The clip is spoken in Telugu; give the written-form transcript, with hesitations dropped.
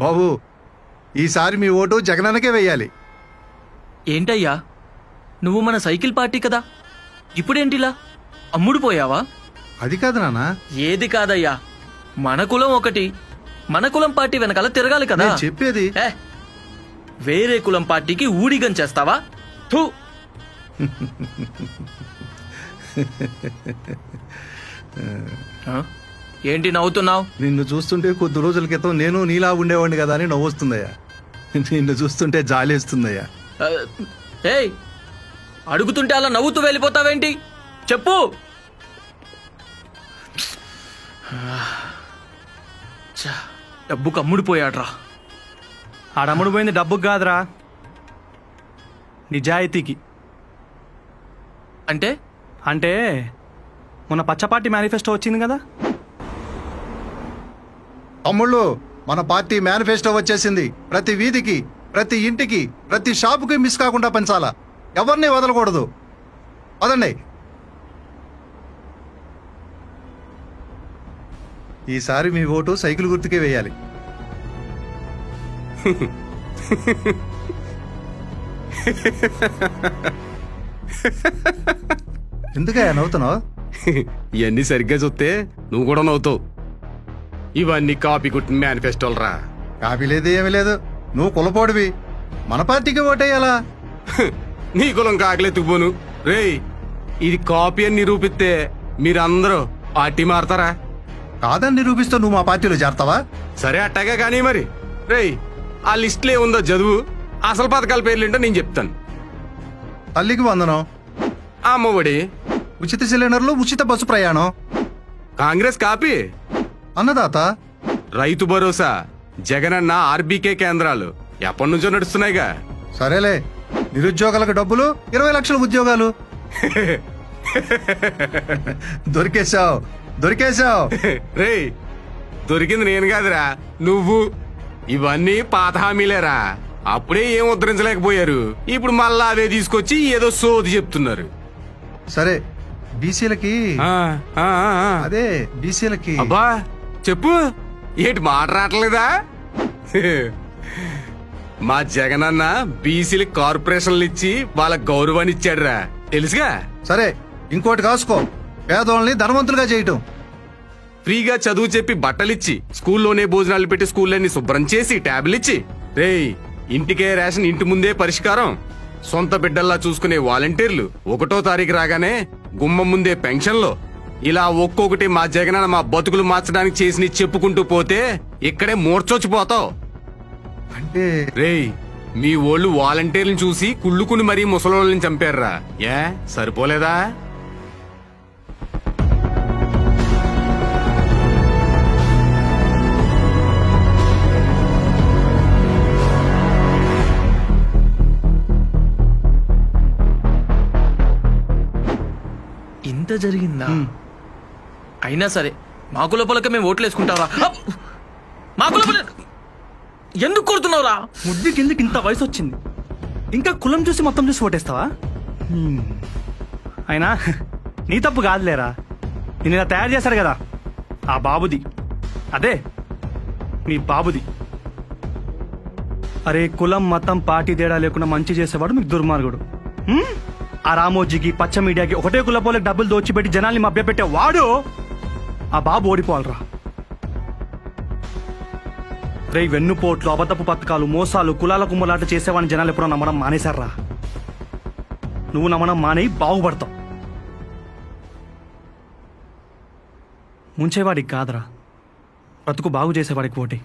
బాబు ఈసారి మీ ఓటు జగనన్నకే వెయ్యాలి. ఏంటయ్యా నువ్వు మన సైకిల్ పార్టీ కదా, ఇప్పుడేంటిలా అమ్ముడు పోయావా? అది కాదు నాన్న. ఏది కాదయ్యా, మన కులం ఒకటి, మన కులం పార్టీ వెనకాల తిరగాలి కదా. చెప్పేది వేరే కులం పార్టీకి ఊడిగం చేస్తావా? థూ. ఏంటి నవ్వుతున్నావు? నిన్ను చూస్తుంటే కొద్ది రోజుల క్రితం నేను నీలా ఉండేవాడిని కదా అని నవ్వొస్తుందయ్యా. నిన్ను చూస్తుంటే జాలేస్తుందయ్యా. ఏయ్, అడుగుతుంటే అలా నవ్వుతూ వెళ్ళిపోతావేంటి? చెప్పు. డబ్బుకు అమ్ముడిపోయాడ్రా. ఆడమ్ముడు పోయింది డబ్బుకు కాదురా, నిజాయితీకి. అంటే అంటే మొన్న పచ్చపార్టీ మేనిఫెస్టో వచ్చింది కదా తమ్ముళ్ళు, మన పార్టీ మేనిఫెస్టో వచ్చేసింది. ప్రతి వీధికి, ప్రతి ఇంటికి, ప్రతి షాపుకి మిస్ కాకుండా పంచాలా. ఎవరిని వదలకూడదు. వదండి. ఈసారి మీ ఓటు సైకిల్ గుర్తుకే వేయాలి. ఎందుకయ్యా నవ్వుతున్నావు? ఇవన్నీ సరిగ్గా చూస్తే నువ్వు కూడా నవ్వుతావు. ఇవన్నీ కాపీ కొట్టిన మేనిఫెస్టోలు రా. కాపీ లేదు, ఏమీ లేదు. నువ్వు కులపోడివి, మన పార్టీకి ఓటేయాలా? నీ కులం కాకలెత్తుకుపోను రేయ్. ఇది కాపీ అని నిరూపిస్తే మీరందరూ పార్టీ మారతారా? కాదని నిరూపిస్తూ నువ్వు మా పార్టీలో చేరతావా? సరే అట్టాగా కానీ మరి రేయ్, ఆ లిస్టులో ఏముందో చదువు. అసలు పథకాల పేర్లేంటో నేను చెప్తాను. తల్లికి వందనం, అమ్మఒడి, ఉచిత సిలిండర్లు, ఉచిత బస్సు ప్రయాణం, కాంగ్రెస్ కాపీ, అన్నదాత, రైతు భరోసా, జగనన్న ఆర్బీకే కేంద్రాలు ఎప్పటి నుంచో నడుస్తున్నాయిగా. సరేలే, నిరుద్యోగులకు డబ్బులు, 20 లక్షల ఉద్యోగాలు. దొరికేశావు దొరికేశావు. రేయ్, దొరికింది నేను కాదురా, నువ్వు. ఇవన్నీ పాత హామీలేరా. అప్పుడే ఏం ఉద్ధరించలేకపోయారు, ఇప్పుడు మళ్ళా అవే తీసుకొచ్చి ఏదో సోది చెప్తున్నారు. సరే, బీసీలకి అదే బీసీలకి. అబ్బా చెప్పు, ఏంటి మాట రావట్లేదా? మా జగనన్న బీసీలకి కార్పొరేషన్లు ఇచ్చి వాళ్ళ గౌరవాన్ని ఇచ్చాడురా, తెలుసుగా. సరే, ఇంకోటి కాసుకో, పేదోళ్ళని ధనవంతులుగా చేయటం. ఫ్రీగా చదువు చెప్పి బట్టలిచ్చి, స్కూల్లోనే భోజనాలు పెట్టి స్కూళ్ళని శుభ్రం చేసి ట్యాబ్లు ఇచ్చి, రేయ్ ఇంటికే రేషన్, ఇంటి ముందే పరిష్కారం, సొంత బిడ్డల్లా చూసుకునే వాలంటీర్లు, 1వ తారీఖు రాగానే గుమ్మం ముందే పెన్షన్లు. ఇలా ఒక్కొక్కటి మా జగనన్న మా బతుకులు మార్చడానికి చేసి చెప్పుకుంటూ పోతే ఇక్కడే మూర్చొచ్చిపోతావు. అంటే రేయ్, మీ ఓళ్ళు వాలంటీర్లను చూసి కుళ్ళుకుని మరీ ముసలోళ్ళని చంపారురా. ఏ సరిపోలేదా? ఇంత జరిగిందా? అయినా సరే మా కుల పొలక మేము ఓట్లు వేసుకుంటావా? మా కుల పొల ఎందుకు కొడుతున్నావురా? ముద్దు కిందకి ఇంత వయసు వచ్చింది, ఇంకా కులం చూసి మొత్తం చూసి ఓటేస్తావా? అయినా నీ తప్పు కాదులేరా, నేను ఇలా తయారు చేశారు కదా ఆ బాబుది, అదే మీ బాబుది. అరే, కులం మతం పార్టీ తేడా లేకుండా మంచి చేసేవాడు మీకు దుర్మార్గుడు. ఆ రామోజీకి, పచ్చ మీడియాకి ఒకటే కులపోలకు డబ్బులు దోచిపెట్టి జనాల్ని మభ్యపెట్టే వాడు ఆ బాబు ఓడిపోవాలరా. రే, వెన్నుపోట్లు, అబద్ధపు పథకాలు, మోసాలు, కులాల కుమ్మలాట చేసేవాడిని జనాలు ఎప్పుడో నమ్మడం మానేశారా? నువ్వు నమ్మడం మానేయి, బాగుపడతావు. ముంచేవాడికి కాదురా, బ్రతుకు బాగు చేసేవాడికి ఓటే.